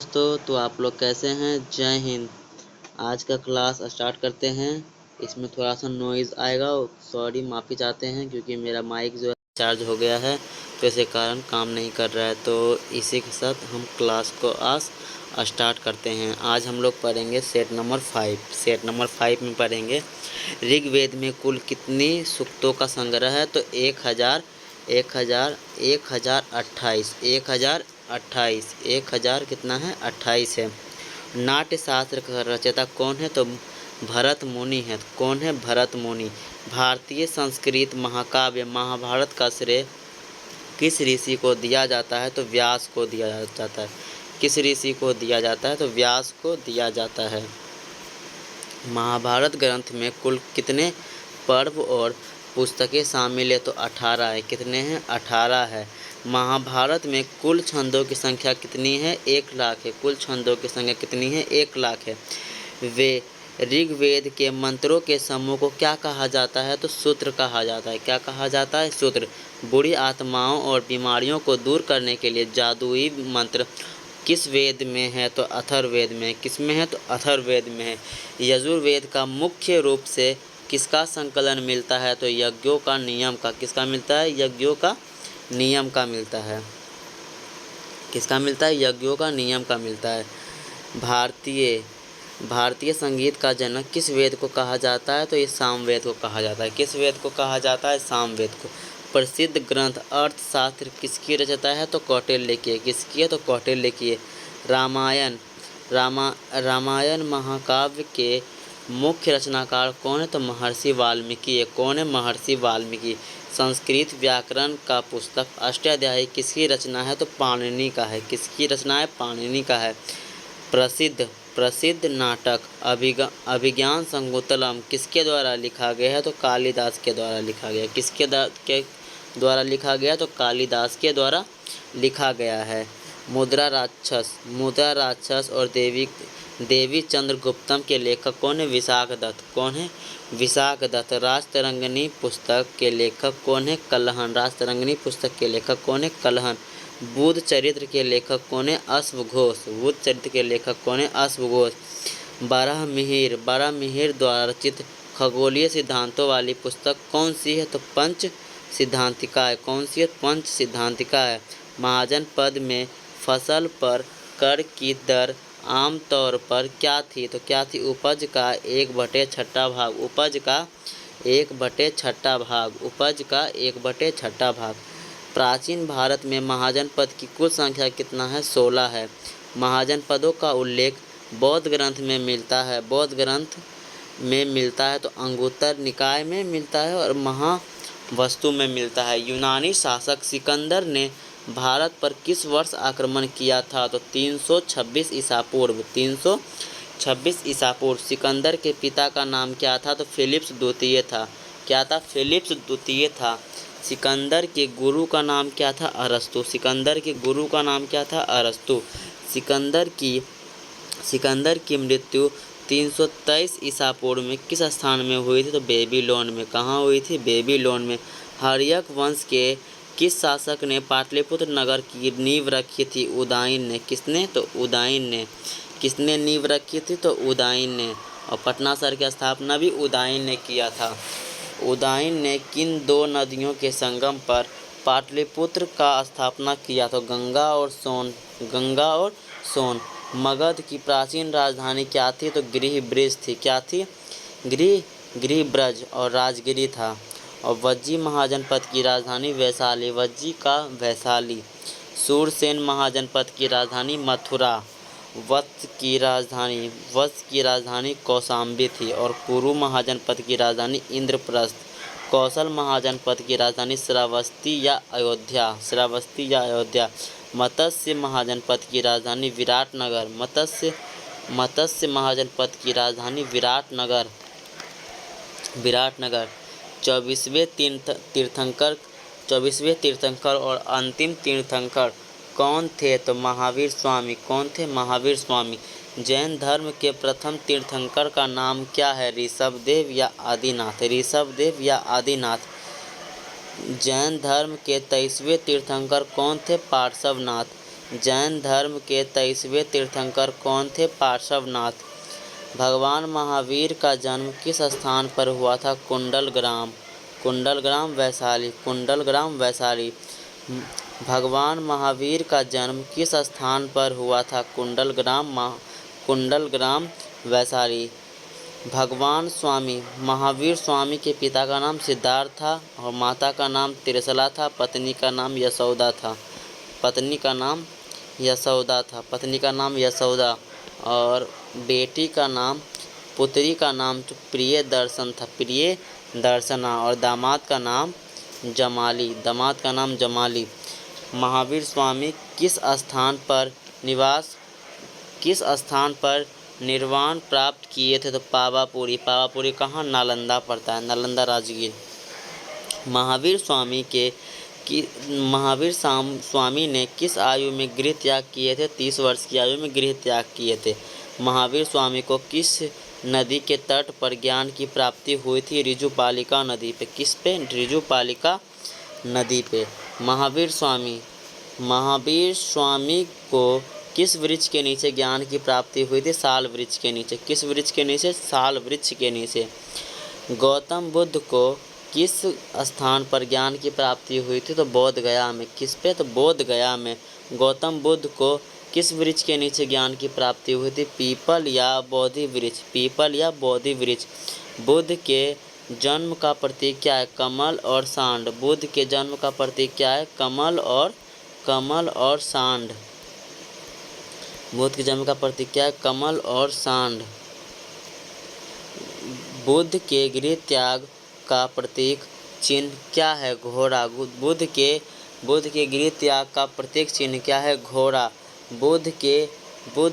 दोस्तों, तो आप लोग कैसे हैं? जय हिंद। आज का क्लास स्टार्ट करते हैं। इसमें थोड़ा सा नॉइज़ आएगा, सॉरी, माफ़ी चाहते हैं क्योंकि मेरा माइक जो है चार्ज हो गया है, तो इसी कारण काम नहीं कर रहा है। तो इसी के साथ हम क्लास को आज स्टार्ट करते हैं। आज हम लोग पढ़ेंगे सेट नंबर 5। सेट नंबर 5 में पढ़ेंगे ऋग्वेद में कुल कितनी सूक्तों का संग्रह है। तो 1028 कितना है? 28 है। नाट्य शास्त्र का रचयिता कौन है? तो भरत मुनि है। कौन है? भरत मुनि। भारतीय संस्कृत महाकाव्य महाभारत का श्रेय किस ऋषि को दिया जाता है? तो व्यास को दिया जाता है। किस ऋषि को दिया जाता है? तो व्यास को दिया जाता है। महाभारत ग्रंथ में कुल कितने पर्व और पुस्तकें शामिल है? तो 18 है। कितने हैं? 18 है। महाभारत में कुल छंदों की संख्या कितनी है? 1 लाख है। कुल छंदों की संख्या कितनी है? 1 लाख है। वे ऋग्वेद के मंत्रों के समूह को क्या कहा जाता है? तो सूत्र कहा जाता है। क्या कहा जाता है? सूत्र। बुरी आत्माओं और बीमारियों को दूर करने के लिए जादुई मंत्र किस वेद में है? तो अथर्ववेद में। किस में है? तो अथर्ववेद में है। यजुर्वेद का मुख्य रूप से किसका संकलन मिलता है? तो यज्ञों का नियम का। किसका मिलता है? यज्ञों का नियम का मिलता है। किसका मिलता है? यज्ञों का नियम का मिलता है। भारतीय संगीत का जनक किस वेद को कहा जाता है? तो ये सामवेद को कहा जाता है। किस वेद को कहा जाता है? सामवेद को। प्रसिद्ध ग्रंथ अर्थशास्त्र किसकी रचयिता है? तो कौटिल्य की। किसकी है? तो कौटिल्य की। रामायण महाकाव्य के मुख्य रचनाकार कौन है? तो महर्षि वाल्मीकि है। कौन है? महर्षि वाल्मीकि। संस्कृत व्याकरण का पुस्तक अष्टाध्यायी किसकी रचना है? तो पाणिनि का है। किसकी रचना है? पाणिनि का है। प्रसिद्ध नाटक अभिज्ञान शाकुंतलम किसके द्वारा लिखा गया है? तो कालिदास के द्वारा लिखा गया। किसके द्वारा लिखा गया? तो कालिदास के द्वारा लिखा गया है। मुद्रा राक्षस और देवी चंद्रगुप्तम के लेखक कौन है? विशाख दत्त। कौन है? विशाख दत्त। राजतरंगिणी पुस्तक के लेखक कौन है? कल्हण। राजतरंगिणी पुस्तक के लेखक कौन है? कल्हण। बुध चरित्र के लेखक कौन है? अश्वघोष। बुध चरित्र के लेखक कौन है? अश्वघोष। बारहमिहिर द्वारा रचित खगोलीय सिद्धांतों वाली पुस्तक कौन सी है? तो पंच सिद्धांतिका है। कौन सी है? पंच सिद्धांतिका है। महाजन पद में फसल पर कर की दर आम तौर पर क्या थी? तो क्या थी? उपज का 1/6 भाग। उपज का 1/6 भाग। उपज का 1/6 भाग। प्राचीन भारत में महाजन पद की कुल संख्या कितना है? 16 है। महाजन पदों का उल्लेख बौद्ध ग्रंथ में मिलता है। बौद्ध ग्रंथ में मिलता है तो अंगुत्तर निकाय में मिलता है और महावस्तु में मिलता है। यूनानी शासक सिकंदर ने भारत पर किस वर्ष आक्रमण किया था? तो 326 ईसा पूर्व। 326 ईसा पूर्व। सिकंदर के पिता का नाम क्या था? तो फिलिप्स द्वितीय था। क्या था? फिलिप्स द्वितीय था। सिकंदर के गुरु का नाम क्या था? अरस्तु। सिकंदर के गुरु का नाम क्या था? अरस्तु। सिकंदर की मृत्यु 323 ईसा पूर्व में किस स्थान में हुई थी? तो बेबीलोन में। कहाँ हुई थी? बेबीलोन में। हर्यक वंश के किस शासक ने पाटलिपुत्र नगर की नींव रखी थी? उदयन ने। किसने? तो उदयन ने। किसने नींव रखी थी? तो उदयन ने। और पटना शहर की स्थापना भी उदयन ने किया था। उदयन ने किन 2 नदियों के संगम पर पाटलिपुत्र का स्थापना किया? तो गंगा और सोन। मगध की प्राचीन राजधानी क्या थी? तो गृहब्रज थी। क्या थी? गृहब्रज और राजगिरी था। और वज्जी महाजनपद की राजधानी वैशाली। वज्जी का वैशाली। सूरसेन महाजनपद की राजधानी मथुरा। वत्स की राजधानी कौशाम्बी थी। और कुरु महाजनपद की राजधानी इंद्रप्रस्थ। कौशल महाजनपद की राजधानी श्रावस्ती या अयोध्या। मत्स्य महाजनपद की राजधानी विराटनगर। मत्स्य महाजनपद की राजधानी विराटनगर। 24वें तीर्थंकर और अंतिम तीर्थंकर कौन थे? तो महावीर स्वामी। कौन थे? महावीर स्वामी। जैन धर्म के प्रथम तीर्थंकर का नाम क्या है? ऋषभदेव या आदिनाथ। ऋषभदेव या आदिनाथ। जैन धर्म के 23वें तीर्थंकर कौन थे? पार्श्वनाथ। जैन धर्म के 23वें तीर्थंकर कौन थे? पार्श्वनाथ। भगवान महावीर का जन्म किस स्थान पर हुआ था? कुंडलग्राम। कुंडलग्राम वैशाली। कुंडलग्राम वैशाली। भगवान महावीर का जन्म किस स्थान पर हुआ था? कुंडलग्राम वैशाली। भगवान स्वामी महावीर स्वामी के पिता का नाम सिद्धार्थ था और माता का नाम त्रिशला था। पत्नी का नाम यशोदा था। पत्नी का नाम यशोदा और बेटी का नाम, पुत्री का नाम तो प्रिय दर्शन था, प्रिय दर्शना। और दामाद का नाम जमाली। महावीर स्वामी किस स्थान पर निर्वाण प्राप्त किए थे? तो पावापुरी। पावापुरी कहाँ? नालंदा पड़ता है, नालंदा राजगीर। महावीर स्वामी ने किस आयु में गृह त्याग किए थे? 30 वर्ष की आयु में गृह त्याग किए थे। महावीर स्वामी को किस नदी के तट पर ज्ञान की प्राप्ति हुई थी? ऋजुपालिका नदी पे। किस पे? ऋजुपालिका नदी पे। महावीर स्वामी को किस वृक्ष के नीचे ज्ञान की प्राप्ति हुई थी? साल वृक्ष के नीचे। किस वृक्ष के नीचे? साल वृक्ष के नीचे। गौतम बुद्ध को किस स्थान पर ज्ञान की प्राप्ति हुई थी? तो बोध गया में। किस पे? तो बोध गया में। गौतम बुद्ध को किस वृक्ष के नीचे ज्ञान की प्राप्ति हुई थी? पीपल या बोधि वृक्ष। पीपल या बोधि वृक्ष। बुद्ध के जन्म का प्रतीक क्या है? कमल और सांड। बुद्ध के जन्म का प्रतीक क्या है? कमल और सांड। बुद्ध के जन्म का प्रतीक क्या है? कमल और सांड। बुद्ध के गृह त्याग का प्रतीक चिन्ह क्या है? घोड़ा। बुद्ध के गृह त्याग का प्रतीक चिन्ह क्या है? घोड़ा। बुद्ध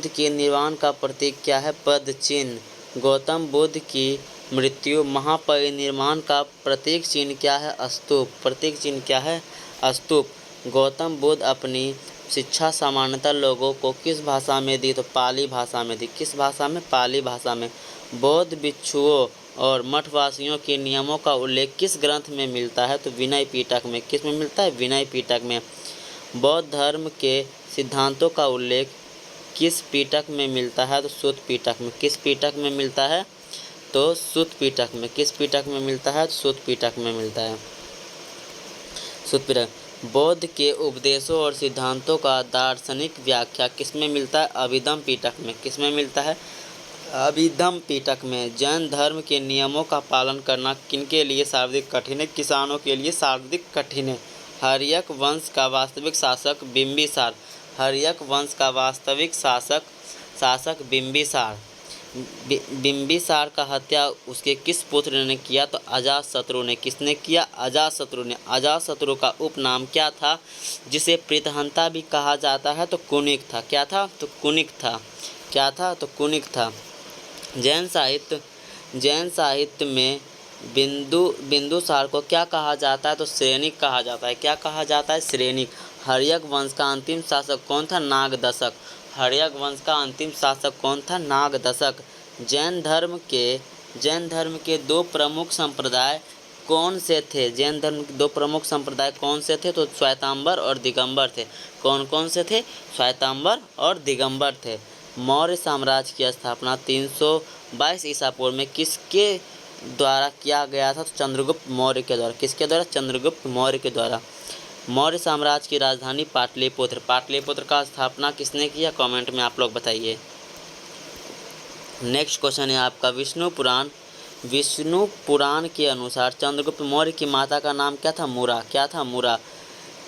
के निर्वाण का प्रतीक क्या है? पद चिन्ह। गौतम बुद्ध की मृत्यु महापरिनिर्वाण का प्रतीक चिन्ह क्या है? स्तूप। प्रतीक चिन्ह क्या है? स्तूप। गौतम बुद्ध अपनी शिक्षा सामान्यतः लोगों को किस भाषा में दी? तो पाली भाषा में दी। किस भाषा में? पाली भाषा में। बौद्ध भिक्षुओं और मठवासियों के नियमों का उल्लेख किस ग्रंथ में मिलता है? तो विनय पिटक में। किस में मिलता है? विनय पिटक में। बौद्ध धर्म के सिद्धांतों का उल्लेख किस पिटक में मिलता है? तो सुत्त पिटक में। किस पिटक में मिलता है? तो सुत्त पिटक में। किस पिटक में मिलता है? तो सुत्त पिटक में मिलता है। सुत्त पिटक। बौद्ध के उपदेशों और सिद्धांतों का दार्शनिक व्याख्या किसमें मिलता है? अभिधम्म पिटक में। किसमें मिलता है? अभिधम्म पिटक में। जैन धर्म के नियमों का पालन करना किनके लिए सर्वाधिक कठिन है? किसानों के लिए सर्वाधिक कठिन है। हर्यक वंश का वास्तविक शासक बिंबिसार। हर्यक वंश का वास्तविक शासक बिंबिसार। बिंबिसार का हत्या उसके किस पुत्र ने किया? तो अजातशत्रु ने। किसने किया? अजातशत्रु ने। अजातशत्रु का उपनाम क्या था जिसे प्रीतहंता भी कहा जाता है? तो कुनिक था। क्या था? तो कुनिक था। क्या था? तो कुनिक था। जैन साहित्य में बिंदुसार को क्या कहा जाता है? तो श्रेणिक कहा जाता है। क्या कहा जाता है? श्रेणिक। हर्यक वंश का अंतिम शासक कौन था? नागदशक। हर्यक वंश का अंतिम शासक कौन था? नागदशक। जैन धर्म के दो प्रमुख संप्रदाय कौन से थे? जैन धर्म के दो प्रमुख संप्रदाय कौन से थे? तो श्वेतांबर और दिगंबर थे। कौन से थे? श्वेतांबर और दिगंबर थे। मौर्य साम्राज्य की स्थापना 322 ईसा पूर्व में किसके द्वारा किया गया था? तो चंद्रगुप्त मौर्य के द्वारा। किसके द्वारा? चंद्रगुप्त मौर्य के द्वारा। मौर्य साम्राज्य की राजधानी पाटलिपुत्र। पाटलिपुत्र का स्थापना किसने किया? कमेंट में आप लोग बताइए। नेक्स्ट क्वेश्चन है आपका विष्णु पुराण के अनुसार चंद्रगुप्त मौर्य की माता का नाम क्या था? मुरा। क्या था? मुरा।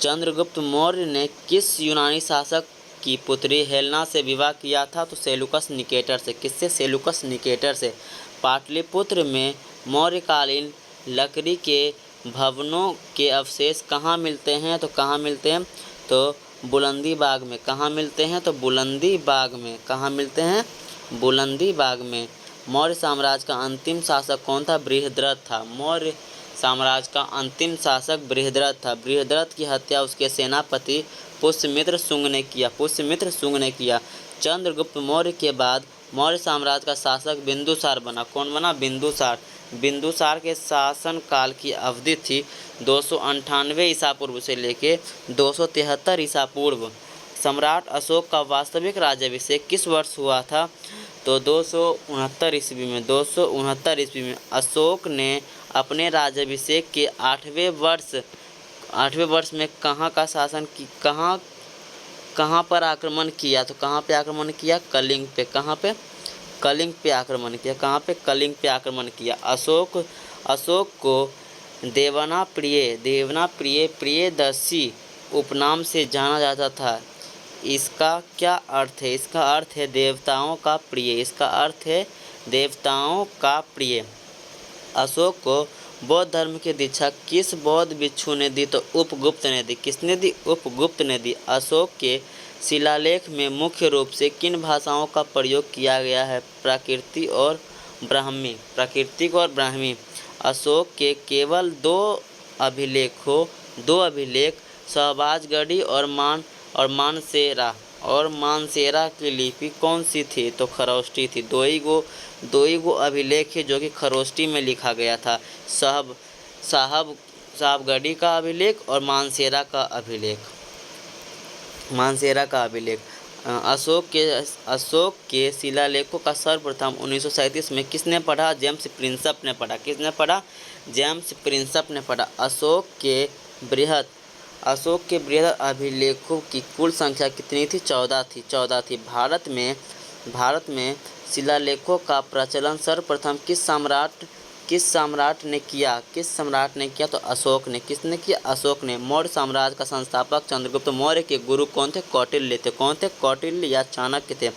चंद्रगुप्त मौर्य ने किस यूनानी शासक की पुत्री हेलेना से विवाह किया था? तो सेलुकस निकेटर से। किससे? सेलुकस निकेटर से। पाटलिपुत्र में मौर्यकालीन लकड़ी के भवनों के अवशेष कहाँ मिलते हैं? तो कहाँ मिलते हैं? तो बुलंदी बाग में। कहाँ मिलते हैं? तो बुलंदी बाग में। कहाँ मिलते हैं? बुलंदी बाग में। मौर्य साम्राज्य का अंतिम शासक कौन था? बृहद्रथ था। मौर्य साम्राज्य का अंतिम शासक बृहद्रथ था। बृहद्रथ की हत्या उसके सेनापति पुष्यमित्र शुंग ने किया। चंद्रगुप्त मौर्य के बाद मौर्य साम्राज्य का शासक बिंदुसार बना। कौन बना? बिंदुसार। बिंदुसार के शासन काल की अवधि थी 298 ईसा पूर्व से लेके 273 ईसा पूर्व सम्राट अशोक का वास्तविक राज्याभिषेक किस वर्ष हुआ था? तो 269 ईस्वी में। 269 ईस्वी में अशोक ने अपने राज्याभिषेक के 8वें वर्ष में कहाँ का शासन की कहाँ पर आक्रमण किया? तो कहाँ पे आक्रमण किया? कलिंग पे। कहाँ पे? कलिंग पे आक्रमण किया। कहाँ पे? कलिंग पे आक्रमण किया। अशोक को देवना प्रिय प्रियदर्शी उपनाम से जाना जाता था। इसका क्या अर्थ है? इसका अर्थ है देवताओं का प्रिय। इसका अर्थ है देवताओं का प्रिय। अशोक को बौद्ध धर्म की दीक्षा किस बौद्ध भिक्षु ने दी? तो उपगुप्त ने दी। किसने दी? उपगुप्त ने दी। अशोक के शिलालेख में मुख्य रूप से किन भाषाओं का प्रयोग किया गया है? प्राकृतिक और ब्राह्मी। अशोक के केवल दो अभिलेख शहबाजगढ़ी और मानसेरा की लिपि कौन सी थी? तो खरोष्टी थी। दो ही गो अभिलेख है जो कि खरोष्टी में लिखा गया था। साहबगढ़ी का अभिलेख और मानसेरा का अभिलेख। अशोक के शिलालेखों का सर्वप्रथम 1937 में किसने पढ़ा? जेम्स प्रिंसप ने पढ़ा। किसने पढ़ा? जेम्स प्रिंसप ने पढ़ा। अशोक के बृहद अभिलेखों की कुल संख्या कितनी थी? 14 थी। भारत में शिलालेखों का प्रचलन सर्वप्रथम किस सम्राट ने किया? तो अशोक ने। किसने किया? अशोक ने। मौर्य साम्राज्य का संस्थापक चंद्रगुप्त मौर्य के गुरु कौन थे? कौटिल्य थे। कौन थे? कौटिल्य या चाणक्य थे।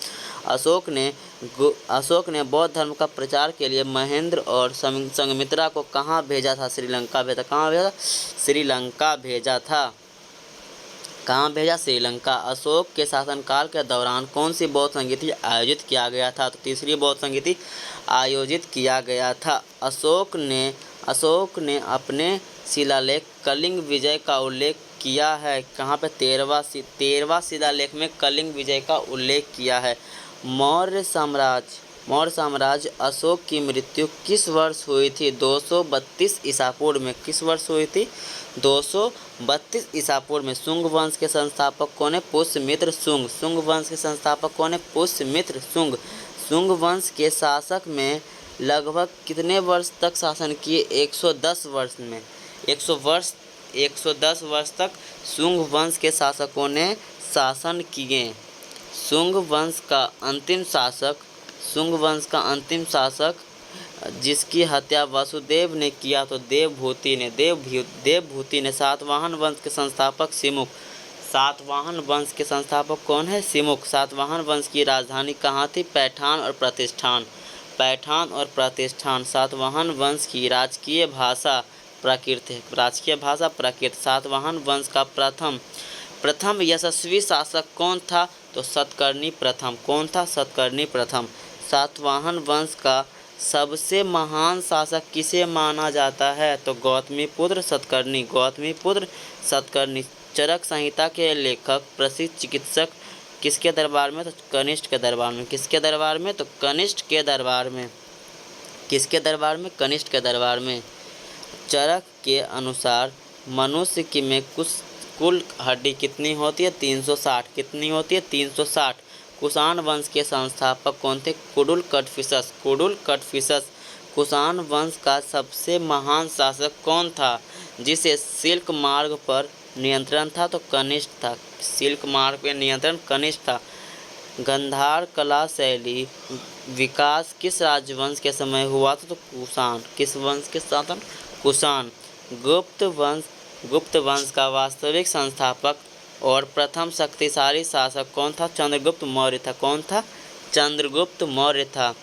अशोक ने बौद्ध धर्म का प्रचार के लिए महेंद्र और संघमित्रा को कहाँ भेजा था? श्रीलंका भेजा। कहाँ भेजा? श्रीलंका भेजा था। कहाँ भेजा? श्रीलंका। अशोक के शासनकाल के दौरान कौन सी बौद्ध संगीति आयोजित किया गया था? तो तीसरी बौद्ध संगीति आयोजित किया गया था। अशोक ने अपने शिलालेख कलिंग विजय का उल्लेख किया है। कहाँ पे? 13वां शिलालेख में कलिंग विजय का उल्लेख किया है। मौर्य साम्राज्य अशोक की मृत्यु किस वर्ष हुई थी? 232 ईसा पूर्व में। किस वर्ष हुई थी? 232 ईसा पूर्व में। शुंग वंश के संस्थापक कौन है? पुष्यमित्र शुंग। शुंग वंश के संस्थापक कौन है? पुष्यमित्र शुंग। शुंग वंश के शासक में लगभग कितने वर्ष तक शासन किए? 110 वर्ष में। 110 वर्ष तक शुंग वंश के शासकों ने शासन किए। शुंग वंश का अंतिम शासक जिसकी हत्या वसुदेव ने किया तो देवभूति ने। सातवाहन वंश के संस्थापक सिमुक। सातवाहन वंश के संस्थापक कौन है? सिमुक। सातवाहन वंश की राजधानी कहाँ थी? पैठान और प्रतिष्ठान। सातवाहन वंश की राजकीय भाषा प्राकृत है। सातवाहन वंश का प्रथम यशस्वी शासक कौन था? तो सतकर्णी प्रथम। कौन था? सतकर्णी प्रथम। सातवाहन वंश का सबसे महान शासक किसे माना जाता है? तो गौतमीपुत्र सतकर्णी। चरक संहिता के लेखक प्रसिद्ध चिकित्सक किसके दरबार में? तो कनिष्ठ के दरबार में। किसके दरबार में? तो कनिष्ठ के दरबार में। किसके दरबार में? कनिष्ठ के दरबार में। चरक के अनुसार मनुष्य की में कुल हड्डी कितनी होती है? 360। कितनी होती है? 360। कुषाण वंश के संस्थापक कौन थे? कुडुल कटफिसस। कुषाण वंश का सबसे महान शासक कौन था जिसे सिल्क मार्ग पर नियंत्रण था? तो कनिष्ठ था। सिल्क मार्ग पर नियंत्रण कनिष्ठ था। गंधार कला शैली विकास किस राजवंश के समय हुआ था? तो कुषाण। किस वंश के शासन? कुषाण। गुप्त वंश का वास्तविक संस्थापक और प्रथम शक्तिशाली शासक कौन था? चंद्रगुप्त मौर्य था। कौन था? चंद्रगुप्त मौर्य था।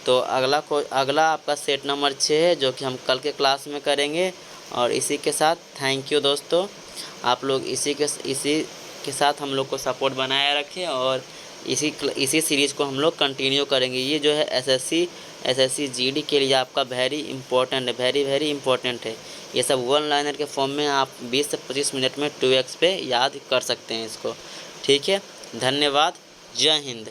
तो अगला आपका सेट नंबर 6 है जो कि हम कल के क्लास में करेंगे। और इसी के साथ थैंक यू दोस्तों, आप लोग इसी के साथ हम लोग को सपोर्ट बनाए रखें और इसी सीरीज़ को हम लोग कंटिन्यू करेंगे। ये जो है एसएससी जीडी के लिए आपका वेरी इंपॉर्टेंट है। ये सब वन लाइनर के फॉर्म में आप 20 से 25 मिनट में 2x पे याद कर सकते हैं इसको। ठीक है, धन्यवाद, जय हिंद।